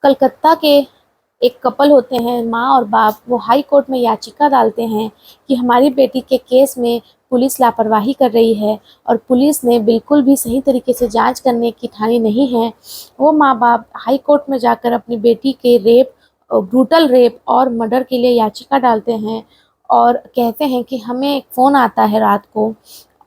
कलकत्ता के एक कपल होते हैं, माँ और बाप। वो हाई कोर्ट में याचिका डालते हैं कि हमारी बेटी के केस में पुलिस लापरवाही कर रही है और पुलिस ने बिल्कुल भी सही तरीके से जांच करने की ठानी नहीं है। वो माँ बाप हाई कोर्ट में जाकर अपनी बेटी के ब्रूटल रेप और मर्डर के लिए याचिका डालते हैं और कहते हैं कि हमें एक फ़ोन आता है रात को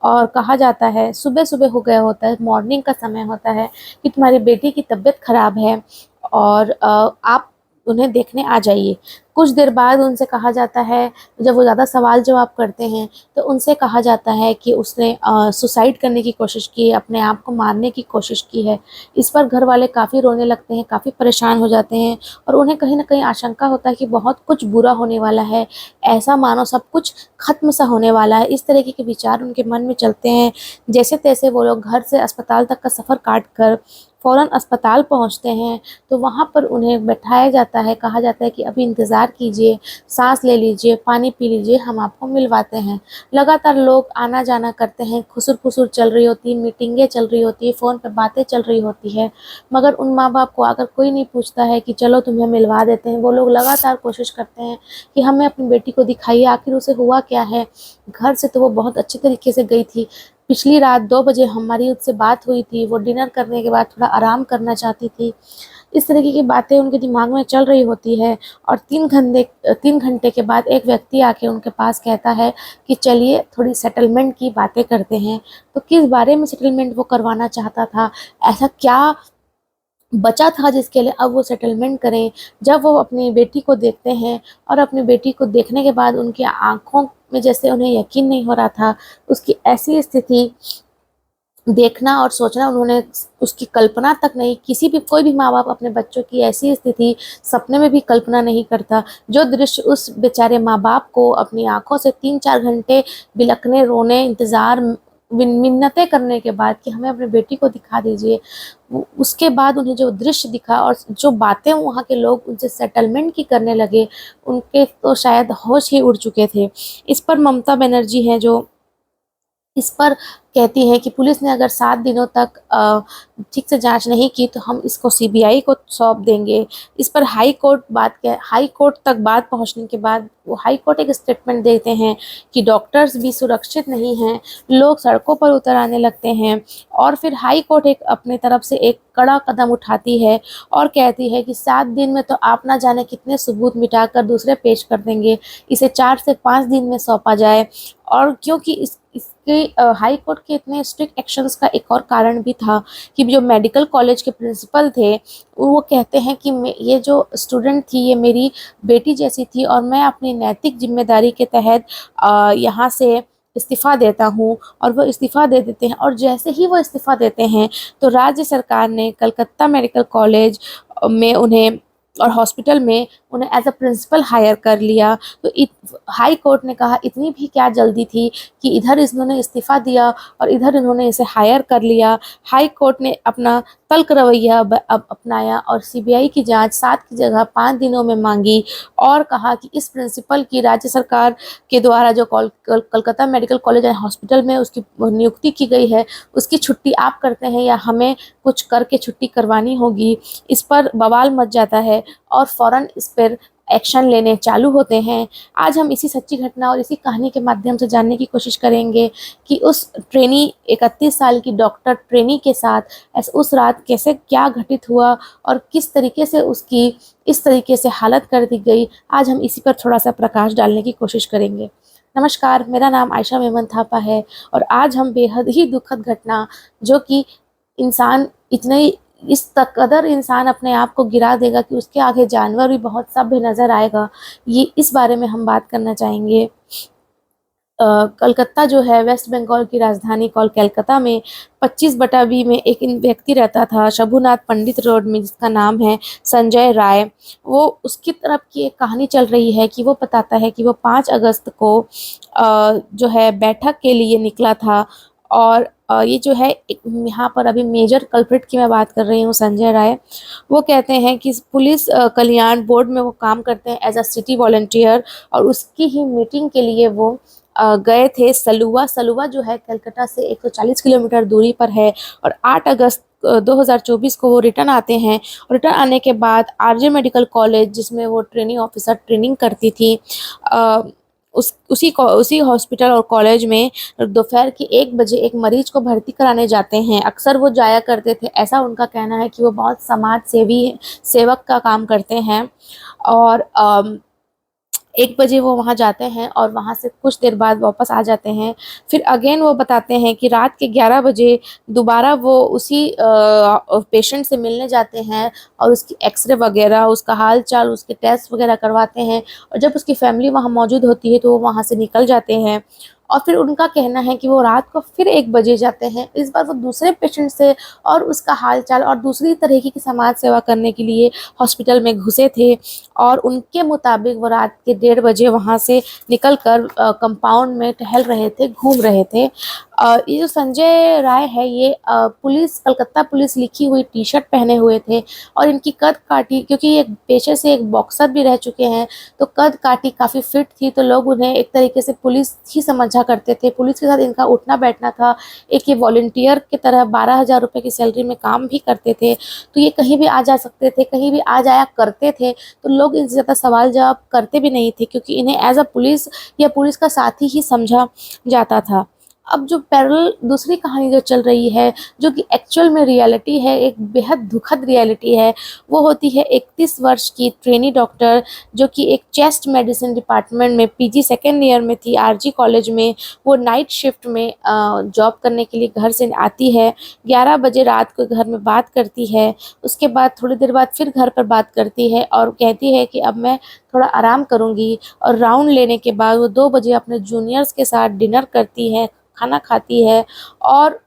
और कहा जाता है, सुबह सुबह हो गया होता है, मॉर्निंग का समय होता है, कि तुम्हारी बेटी की तबीयत खराब है और आप उन्हें देखने आ जाइए। कुछ देर बाद उनसे कहा जाता है, जब वो ज़्यादा सवाल जवाब करते हैं तो उनसे कहा जाता है कि उसने सुसाइड करने की कोशिश की है, अपने आप को मारने की कोशिश की है। इस पर घर वाले काफ़ी रोने लगते हैं, काफ़ी परेशान हो जाते हैं और उन्हें कहीं न कहीं आशंका होता है कि बहुत कुछ बुरा होने वाला है, ऐसा मानो सब कुछ ख़त्म सा होने वाला है। इस तरीके के विचार उनके मन में चलते हैं। जैसे-तैसे वो लोग घर से अस्पताल तक का सफ़र काट कर फ़ौरन अस्पताल पहुँचते हैं, तो वहाँ पर उन्हें बैठाया जाता है, कहा जाता है कि अभी इंतज़ार कीजिए, साँस ले लीजिए, पानी पी लीजिए, हम आपको मिलवाते हैं। लगातार लोग आना-जाना करते हैं, खुसर-फुसर चल रही होती है, मीटिंगें चल रही होती हैं, फ़ोन पे बातें चल रही होती है, मगर उन माँ-बाप को आकर कोई नहीं पूछता है कि चलो तुम्हें मिलवा देते हैं। वो लोग लगातार कोशिश करते हैं कि हमें अपनी बेटी को दिखाइए, आखिर उसे हुआ क्या है? घर से तो वो बहुत अच्छे तरीके से गई थी। पिछली रात 2 बजे हमारी उससे बात हुई थी, वो डिनर करने के बाद थोड़ा आराम करना चाहती थी। इस तरीके की बातें उनके दिमाग में चल रही होती है और 3 घंटे के बाद एक व्यक्ति आके उनके पास कहता है कि चलिए थोड़ी सेटलमेंट की बातें करते हैं। तो किस बारे में सेटलमेंट वो करवाना चाहता था? ऐसा क्या बचा था जिसके लिए अब वो सेटलमेंट करें? जब वो अपनी बेटी को देखते हैं और अपनी बेटी को देखने के बाद उनकी आँखों में जैसे उन्हें यकीन नहीं हो रहा था, उसकी ऐसी स्थिति देखना और सोचना उन्होंने उसकी कल्पना तक नहीं, किसी भी कोई भी माँ-बाप अपने बच्चों की ऐसी स्थिति सपने में भी कल्पना नहीं करता। जो दृश्य उस बेचारे माँ-बाप को अपनी आँखों से 3-4 घंटे बिलखने, रोने, इंतज़ार, मिन्नतें करने के बाद कि हमें अपनी बेटी को दिखा दीजिए, उसके बाद उन्हें जो दृश्य दिखा और जो बातें वहाँ के लोग उनसे सेटलमेंट की करने लगे, उनके तो शायद होश ही उड़ चुके थे। इस पर ममता बनर्जी हैं जो इस पर कहती है कि पुलिस ने अगर 7 दिनों तक ठीक से जाँच नहीं की तो हम इसको सीबीआई को सौंप देंगे। इस पर हाई कोर्ट तक बात पहुँचने के बाद वो हाई कोर्ट एक स्टेटमेंट देते हैं कि डॉक्टर्स भी सुरक्षित नहीं हैं, लोग सड़कों पर उतर आने लगते हैं और फिर हाई कोर्ट एक अपनी तरफ से एक कड़ा कदम उठाती है और कहती है कि 7 दिन में तो आप ना जाने कितने सबूत मिटाकर दूसरे पेश कर देंगे, इसे 4 से 5 दिन में सौंपा जाए। और क्योंकि इसके हाई कोर्ट के इतने स्ट्रिक्ट एक्शंस का एक और कारण भी था कि जो मेडिकल कॉलेज के प्रिंसिपल थे, वो कहते हैं कि ये जो स्टूडेंट थी ये मेरी बेटी जैसी थी और मैं अपनी नैतिक जिम्मेदारी के तहत यहाँ से इस्तीफ़ा देता हूँ। और वो इस्तीफ़ा दे देते हैं और जैसे ही वो इस्तीफ़ा देते हैं तो राज्य सरकार ने कलकत्ता मेडिकल कॉलेज में उन्हें और हॉस्पिटल में उन्हें एज़ अ प्रिंसिपल हायर कर लिया। तो हाई कोर्ट ने कहा इतनी भी क्या जल्दी थी कि इधर इन्होंने इस्तीफ़ा दिया और इधर इन्होंने इसे हायर कर लिया। हाई कोर्ट ने अपना तल्ख़ रवैया अब अपनाया और सीबीआई की जांच 7 की जगह 5 दिनों में मांगी और कहा कि इस प्रिंसिपल की राज्य सरकार के द्वारा जो Calcutta medical college and hospital में उसकी नियुक्ति की गई है, उसकी छुट्टी आप करते हैं या हमें कुछ करके छुट्टी करवानी होगी। इस पर बवाल मच जाता है और फ़ौरन इस पर एक्शन लेने चालू होते हैं। आज हम इसी सच्ची घटना और इसी कहानी के माध्यम से जानने की कोशिश करेंगे कि उस ट्रेनी 31 साल की डॉक्टर ट्रेनी के साथ उस रात कैसे क्या घटित हुआ और किस तरीके से उसकी इस तरीके से हालत कर दी गई। आज हम इसी पर थोड़ा-सा प्रकाश डालने की कोशिश करेंगे। नमस्कार, मेरा नाम आयशा मेमन थापा है और आज हम बेहद ही दुखद घटना, जो कि इंसान इतने इस कदर इंसान अपने आप को गिरा देगा कि उसके आगे जानवर भी बहुत सभ्य नज़र आएगा, ये इस बारे में हम बात करना चाहेंगे। कलकत्ता जो है वेस्ट बंगाल की राजधानी कोलकाता में 25/20 में एक व्यक्ति रहता था, शंभुनाथ पंडित रोड में, जिसका नाम है संजय राय। वो उसकी तरफ की एक कहानी चल रही है कि वो बताता है कि वो 5 अगस्त को जो है बैठक के लिए निकला था और ये जो है यहाँ पर अभी मेजर कल्प्रिट की मैं बात कर रही हूँ, संजय राय। वो कहते हैं कि पुलिस कल्याण बोर्ड में वो काम करते हैं एज अ सिटी वॉलंटियर और उसकी ही मीटिंग के लिए वो गए थे सलुवा। सलुवा जो है कलकत्ता से 140 किलोमीटर दूरी पर है और 8 अगस्त 2024 को वो रिटर्न आते हैं। रिटर्न आने के बाद आरजे मेडिकल कॉलेज, जिसमें वो ट्रेनिंग ऑफिसर ट्रेनिंग करती थी, उसी हॉस्पिटल और कॉलेज में दोपहर के 1 बजे एक मरीज को भर्ती कराने जाते हैं। अक्सर वो जाया करते थे, ऐसा उनका कहना है कि वो बहुत समाज सेवक का काम करते हैं। और 1 बजे वो वहाँ जाते हैं और वहाँ से कुछ देर बाद वापस आ जाते हैं। फिर अगेन वो बताते हैं कि रात के 11 बजे दोबारा वो उसी पेशेंट से मिलने जाते हैं और उसकी एक्सरे वगैरह, उसका हाल चाल, उसके टेस्ट वगैरह करवाते हैं। और जब उसकी फैमिली वहाँ मौजूद होती है तो वो वहाँ से निकल जाते हैं। और फिर उनका कहना है कि वो रात को फिर 1 बजे जाते हैं। इस बार वो दूसरे पेशेंट से और उसका हाल चाल और दूसरी तरीके की समाज सेवा करने के लिए हॉस्पिटल में घुसे थे। और उनके मुताबिक वो रात के 1:30 बजे वहाँ से निकल कर कंपाउंड में टहल रहे थे, घूम रहे थे। ये जो संजय राय है, ये कलकत्ता पुलिस लिखी हुई टी शर्ट पहने हुए थे और इनकी कद काठी, क्योंकि ये पेशे से एक बॉक्सर भी रह चुके हैं, तो कद काठी काफ़ी फिट थी, तो लोग उन्हें एक तरीके से पुलिस ही समझा करते थे। पुलिस के साथ इनका उठना बैठना था। एक ये वॉलंटियर की तरह 12,000 रुपये की सैलरी में काम भी करते थे, तो ये कहीं भी आ जा सकते थे, कहीं भी आ जाया करते थे। तो लोग इनसे ज़्यादा सवाल जवाब करते भी नहीं थे, क्योंकि इन्हें एज अ पुलिस या पुलिस का साथी ही समझा जाता था। अब जो पैरेलल दूसरी कहानी जो चल रही है, जो कि एक्चुअल में रियलिटी है, एक बेहद दुखद रियलिटी है, वो होती है 31 वर्ष की ट्रेनी डॉक्टर, जो कि एक चेस्ट मेडिसिन डिपार्टमेंट में पीजी सेकेंड ईयर में थी आरजी कॉलेज में। वो नाइट शिफ्ट में जॉब करने के लिए घर से आती है। 11 बजे रात को घर में बात करती है। उसके बाद थोड़ी देर बाद फिर घर पर बात करती है और कहती है कि अब मैं थोड़ा आराम करूँगी। और राउंड लेने के बाद वो 2 बजे अपने जूनियर्स के साथ डिनर करती है, खाना खाती है। और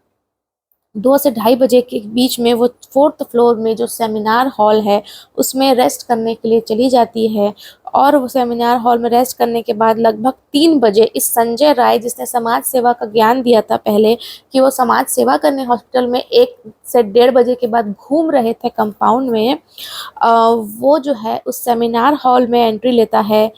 2 से ढाई बजे के बीच में वो 4th फ्लोर में जो सेमिनार हॉल है, उसमें रेस्ट करने के लिए चली जाती है। और वो सेमिनार हॉल में रेस्ट करने के बाद लगभग 3 बजे इस संजय राय, जिसने समाज सेवा का ज्ञान दिया था पहले कि वो समाज सेवा करने हॉस्पिटल में 1 से 1:30 बजे के बाद घूम रहे थे कंपाउंड में, वो जो है उस सेमिनार हॉल में एंट्री लेता है।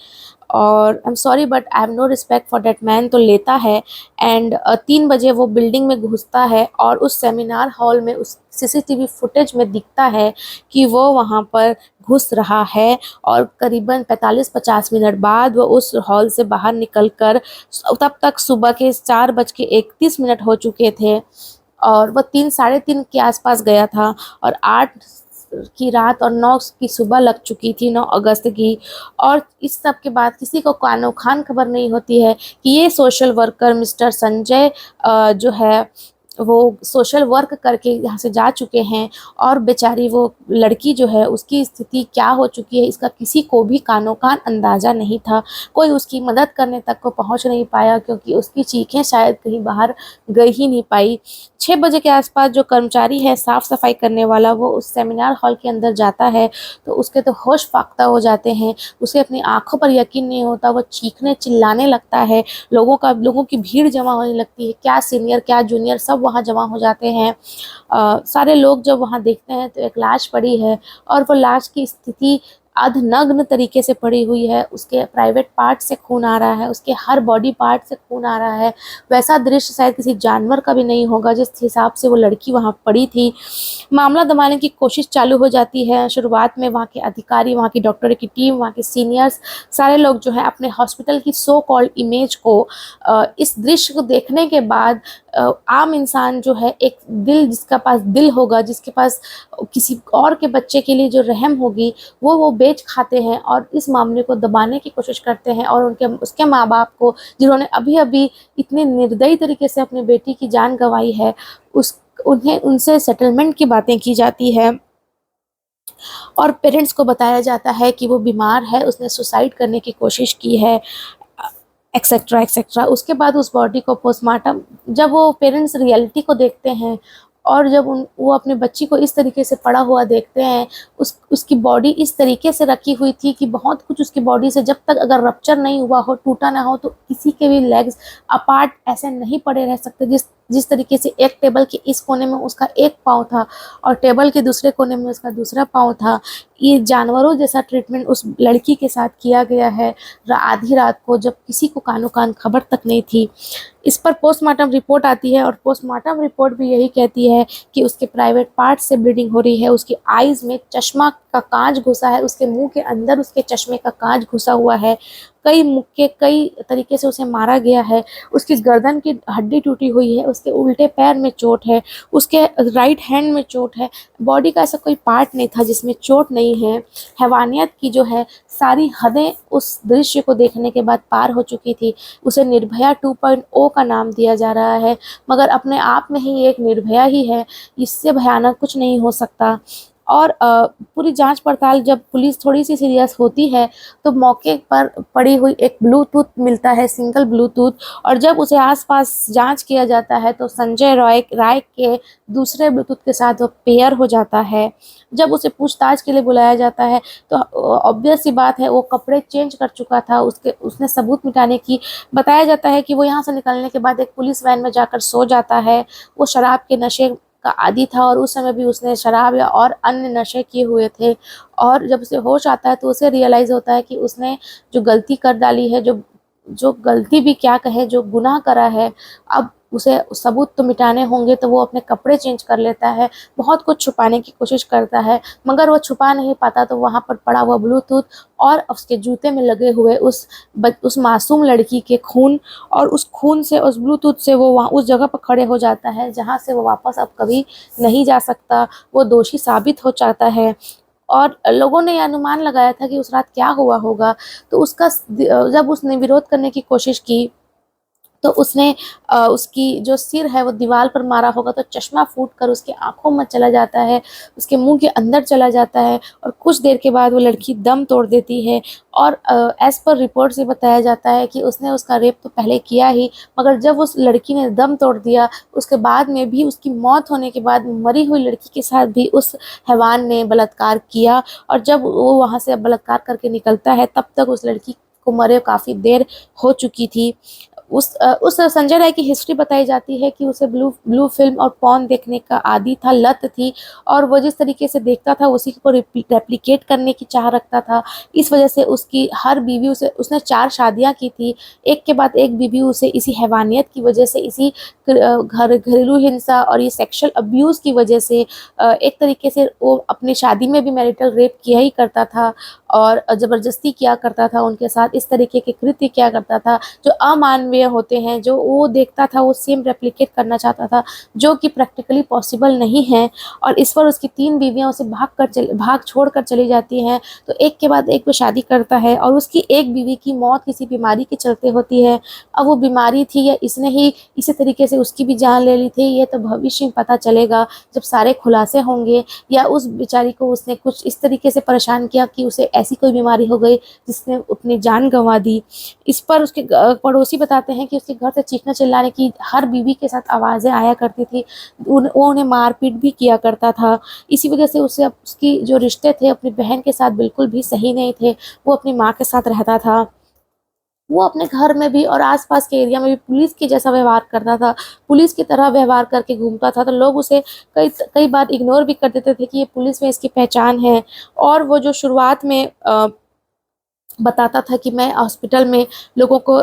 और I am sorry but I have no respect for that man, तो लेता है। एंड 3 बजे वो बिल्डिंग में घुसता है और उस सेमिनार हॉल में उस सीसीटीवी फुटेज में दिखता है कि वो वहाँ पर घुस रहा है। और करीबन 45-50 मिनट बाद वो उस हॉल से बाहर निकलकर, तब तक सुबह के 4:31 हो चुके थे और वह 3 साढ़े 3 के आसपास गया था। और 8 की रात और 9 की सुबह लग चुकी थी, 9 अगस्त की। और इस सब के बाद किसी को कानो खान खबर नहीं होती है कि ये सोशल वर्कर मिस्टर संजय जो है वो सोशल वर्क करके यहाँ से जा चुके हैं। और बेचारी वो लड़की जो है, उसकी स्थिति क्या हो चुकी है, इसका किसी को भी कानो कान अंदाज़ा नहीं था। कोई उसकी मदद करने तक को पहुँच नहीं पाया, क्योंकि उसकी चीखें शायद कहीं बाहर गई ही नहीं पाई। 6 बजे के आसपास जो कर्मचारी है साफ़ सफाई करने वाला, वो उस सेमिनार हॉल के अंदर जाता है तो उसके तो होश फाख्ता हो जाते हैं। उसे अपनी आँखों पर यकीन नहीं होता, वो चीखने चिल्लाने लगता है। लोगों की भीड़ जमा होने लगती है, क्या सीनियर क्या जूनियर सब वहाँ जमा हो जाते हैं। सारे लोग जब वहाँ देखते हैं तो एक लाश पड़ी है और वो लाश की स्थिति अर्धनग्न तरीके से पड़ी हुई है। उसके प्राइवेट पार्ट से खून आ रहा है, उसके हर बॉडी पार्ट से खून आ रहा है। वैसा दृश्य शायद किसी जानवर का भी नहीं होगा जिस हिसाब से वो लड़की वहाँ पड़ी थी। मामला दबाने की कोशिश चालू हो जाती है। शुरुआत में वहाँ के अधिकारी, वहाँ की डॉक्टरों की टीम, वहाँ के सीनियर्स, सारे लोग जो है अपने हॉस्पिटल की सो कॉल्ड इमेज को, इस दृश्य को देखने के बाद आम इंसान जो है, एक दिल जिसका पास दिल होगा, जिसके पास किसी और के बच्चे के लिए जो रहम होगी, वो बेच खाते हैं और इस मामले को दबाने की कोशिश करते हैं। और उसके माँ बाप को, जिन्होंने अभी अभी इतने निर्दयी तरीके से अपनी बेटी की जान गंवाई है, उनसे सेटलमेंट की बातें की जाती है। और पेरेंट्स को बताया जाता है कि वो बीमार है, उसने सुसाइड करने की कोशिश की है, एक्सेट्रा एक्सेट्रा। उसके बाद उस बॉडी को पोस्टमार्टम, जब वो पेरेंट्स रियलिटी को देखते हैं और जब वो अपने बच्ची को इस तरीके से पड़ा हुआ देखते हैं, उसकी बॉडी इस तरीके से रखी हुई थी कि बहुत कुछ उसकी बॉडी से, जब तक अगर रप्चर नहीं हुआ हो, टूटा ना हो, तो किसी के भी लेग्स अपार्ट ऐसे नहीं पड़े रह सकते। जिस तरीके से एक टेबल के इस कोने में उसका एक पाँव था और टेबल के दूसरे कोने में उसका दूसरा पाँव था, ये जानवरों जैसा ट्रीटमेंट उस लड़की के साथ किया गया है आधी रात को, जब किसी को कानो कान खबर तक नहीं थी। इस पर पोस्टमार्टम रिपोर्ट आती है और पोस्टमार्टम रिपोर्ट भी यही कहती है कि उसके प्राइवेट पार्ट से ब्लीडिंग हो रही है, उसकी आईज में चश्मा का कांच घुसा है, उसके मुंह के अंदर उसके चश्मे का कांच घुसा हुआ है, कई मुक्के कई तरीके से उसे मारा गया है, उसकी गर्दन की हड्डी टूटी हुई है, उसके उल्टे पैर में चोट है, उसके राइट हैंड में चोट है। बॉडी का ऐसा कोई पार्ट नहीं था जिसमें चोट नहीं है। हैवानियत की जो है सारी हदें उस दृश्य को देखने के बाद पार हो चुकी थी। उसे निर्भया 2.0 का नाम दिया जा रहा है, मगर अपने आप में ही एक निर्भया ही है, इससे भयानक कुछ नहीं हो सकता। और पूरी जांच पड़ताल जब पुलिस थोड़ी सी सीरियस होती है तो मौके पर पड़ी हुई एक ब्लूटूथ मिलता है, सिंगल ब्लूटूथ, और जब उसे आसपास जांच किया जाता है तो संजय राय के दूसरे ब्लूटूथ के साथ वो पेयर हो जाता है। जब उसे पूछताछ के लिए बुलाया जाता है तो ऑब्वियस सी बात है वो कपड़े चेंज कर चुका था, उसने सबूत मिटाने की बताया जाता है कि वो यहाँ से निकलने के बाद एक पुलिस वैन में जाकर सो जाता है। वो शराब के नशे का आदी था और उस समय भी उसने शराब या और अन्य नशे किए हुए थे, और जब उसे होश आता है तो उसे रियलाइज़ होता है कि उसने जो गलती कर डाली है, जो जो गलती भी क्या कहे, जो गुनाह करा है, अब उसे सबूत तो मिटाने होंगे, तो वो अपने कपड़े चेंज कर लेता है, बहुत कुछ छुपाने की कोशिश करता है, मगर वो छुपा नहीं पाता। तो वहाँ पर पड़ा हुआ ब्लूटूथ और उसके जूते में लगे हुए उस मासूम लड़की के खून, और उस खून से, उस ब्लूटूथ से वो वहाँ उस जगह पर खड़े हो जाता है जहाँ से वो वापस अब कभी नहीं जा सकता। वो दोषी साबित हो जाता है और लोगों ने यह अनुमान लगाया था कि उस रात क्या हुआ होगा। तो जब उसने विरोध करने की कोशिश की तो उसने उसकी जो सिर है वो दीवार पर मारा होगा, तो चश्मा फूटकर उसकी आंखों में चला जाता है, उसके मुंह के अंदर चला जाता है, और कुछ देर के बाद वो लड़की दम तोड़ देती है। और एज पर रिपोर्ट से बताया जाता है कि उसने उसका रेप तो पहले किया ही, मगर जब उस लड़की ने दम तोड़ दिया उसके बाद में भी, उसकी मौत होने के बाद मरी हुई लड़की के साथ भी उस हैवान ने बलात्कार किया। और जब वो वहाँ से बलात्कार करके निकलता है तब तक उस लड़की को मरे काफ़ी देर हो चुकी थी। उस संजय राय की हिस्ट्री बताई जाती है कि उसे ब्लू फिल्म और पॉर्न देखने का आदी था, लत थी, और वो जिस तरीके से देखता था उसी को रेप्लिकेट करने की चाह रखता था। इस वजह से उसकी हर बीवी उसने 4 शादियां की थी, एक के बाद एक बीवी उसे इसी हैवानियत की वजह से, इसी घरेलू हिंसा और ये सेक्सुअल अब्यूज़ की वजह से एक तरीके से वो अपनी शादी में भी मैरिटल रेप किया ही करता था और ज़बरदस्ती किया करता था उनके साथ, इस तरीके के कृत्य किया करता था जो अमानवीय होते हैं, जो वो देखता था वो सेम रेप्लिकेट करना चाहता था, जो कि प्रैक्टिकली पॉसिबल नहीं है। और इस पर उसकी 3 बीवियां उसे भाग छोड़ कर चली जाती हैं, तो एक के बाद एक वो शादी करता है और उसकी एक बीवी की मौत किसी बीमारी के चलते होती है। अब वो बीमारी थी या इसने ही इसी तरीके से उसकी भी जान ले ली थी, ये तो भविष्य में पता चलेगा जब सारे खुलासे होंगे, या उस बेचारी को उसने कुछ इस तरीके से परेशान किया कि उसे ऐसी कोई बीमारी हो गई जिसने अपनी जान गंवा दी। इस पर उसके पड़ोसी बताते हैं कि उसके घर से चीखने चिल्लाने की हर बीवी के साथ आवाज़ें आया करती थी, वो उन्हें मारपीट भी किया करता था। इसी वजह से उसकी जो रिश्ते थे अपनी बहन के साथ बिल्कुल भी सही नहीं थे, वो अपनी माँ के साथ रहता था। वो अपने घर में भी और आसपास के एरिया में भी पुलिस के जैसा व्यवहार करता था, पुलिस की तरह व्यवहार करके घूमता था, तो लोग उसे कई बार इग्नोर भी कर देते थे कि ये पुलिस में इसकी पहचान है। और वो जो शुरुआत में बताता था कि मैं हॉस्पिटल में लोगों को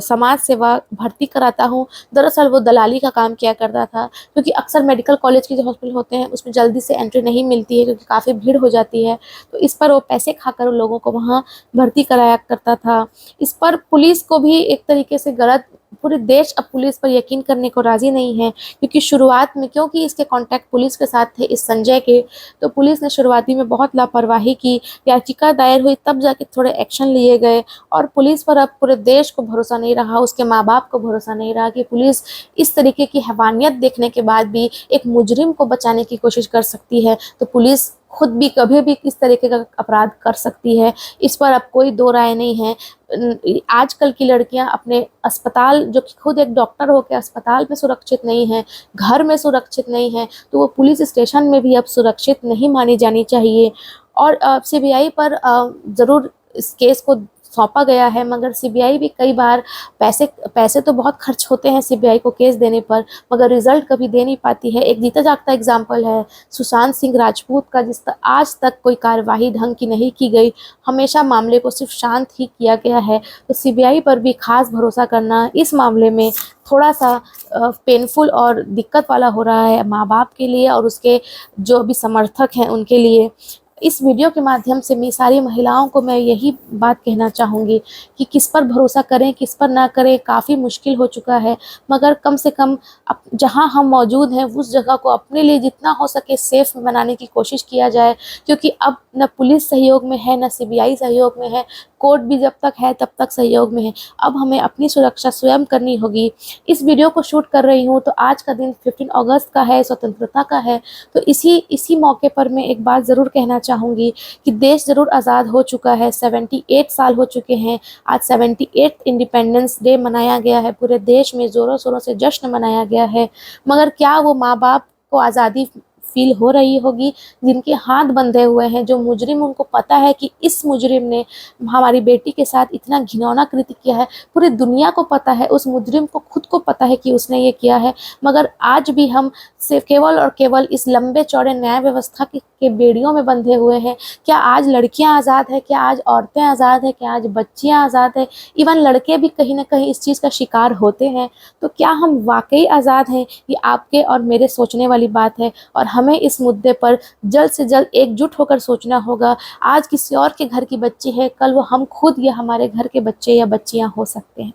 समाज सेवा भर्ती कराता हूँ, दरअसल वो दलाली का काम किया करता था, क्योंकि अक्सर मेडिकल कॉलेज के जो हॉस्पिटल होते हैं उसमें जल्दी से एंट्री नहीं मिलती है क्योंकि काफ़ी भीड़ हो जाती है, तो इस पर वो पैसे खाकर उन लोगों को वहाँ भर्ती कराया करता था। इस पर पुलिस को भी एक तरीके से गलत, पूरे देश अब पुलिस पर यकीन करने को राज़ी नहीं है, क्योंकि शुरुआत में क्योंकि इसके कॉन्टैक्ट पुलिस के साथ थे इस संजय के, तो पुलिस ने शुरुआती में बहुत लापरवाही की, याचिका दायर हुई तब जाके थोड़े एक्शन लिए गए, और पुलिस पर अब पूरे देश को भरोसा नहीं रहा, उसके माँ बाप को भरोसा नहीं रहा कि पुलिस इस तरीके की हैवानियत देखने के बाद भी एक मुजरिम को बचाने की कोशिश कर सकती है, तो पुलिस खुद भी कभी भी किस तरीके का अपराध कर सकती है। इस पर अब कोई दो राय नहीं है। आजकल की लड़कियां अपने अस्पताल, जो कि खुद एक डॉक्टर होकर अस्पताल में सुरक्षित नहीं है, घर में सुरक्षित नहीं है, तो वो पुलिस स्टेशन में भी अब सुरक्षित नहीं मानी जानी चाहिए। और सीबीआई पर ज़रूर इस केस को सौंपा गया है, मगर सीबीआई भी कई बार पैसे तो बहुत खर्च होते हैं सीबीआई को केस देने पर, मगर रिजल्ट कभी दे नहीं पाती है। एक जीता जागता एग्जाम्पल है सुशांत सिंह राजपूत का, जिस तक आज तक कोई कार्यवाही ढंग की नहीं की गई, हमेशा मामले को सिर्फ शांत ही किया गया है। तो सीबीआई पर भी खास भरोसा करना इस मामले में थोड़ा सा पेनफुल और दिक्कत वाला हो रहा है माँ बाप के लिए और उसके जो भी समर्थक हैं उनके लिए। इस वीडियो के माध्यम से मैं सारी महिलाओं को मैं यही बात कहना चाहूँगी कि किस पर भरोसा करें किस पर ना करें, काफ़ी मुश्किल हो चुका है, मगर कम से कम जहां हम मौजूद हैं उस जगह को अपने लिए जितना हो सके सेफ बनाने की कोशिश किया जाए, क्योंकि अब न पुलिस सहयोग में है न सीबीआई सहयोग में है, कोर्ट भी जब तक है तब तक सहयोग में है। अब हमें अपनी सुरक्षा स्वयं करनी होगी। इस वीडियो को शूट कर रही हूँ तो आज का दिन 15 अगस्त का है, स्वतंत्रता का है, तो इसी मौके पर मैं एक बात ज़रूर कहना चाहूँगी कि देश ज़रूर आज़ाद हो चुका है, 78 साल हो चुके हैं। आज 78th इंडिपेंडेंस डे मनाया गया है, पूरे देश में ज़ोरों शोरों से जश्न मनाया गया है, मगर क्या वो माँ बाप को आज़ादी फील हो रही होगी जिनके हाथ बंधे हुए हैं, जो मुजरिम उनको पता है कि इस मुजरिम ने हमारी बेटी के साथ इतना घिनौना कृत्य किया है, पूरी दुनिया को पता है, उस मुजरिम को खुद को पता है कि उसने ये किया है, मगर आज भी हम सिर्फ केवल और केवल इस लंबे चौड़े न्याय व्यवस्था के बेड़ियों में बंधे हुए हैं। क्या आज लड़कियां आज़ाद है? क्या आज औरतें आज़ाद है? क्या आज बच्चियां आज़ाद है? इवन लड़के भी कहीं ना कहीं इस चीज़ का शिकार होते हैं। तो क्या हम वाकई आज़ाद हैं? ये आपके और मेरे सोचने वाली बात है, और हमें इस मुद्दे पर जल्द से जल्द एकजुट होकर सोचना होगा। आज किसी और के घर की बच्ची है, कल वो हम खुद या हमारे घर के बच्चे या बच्चियां हो सकते हैं।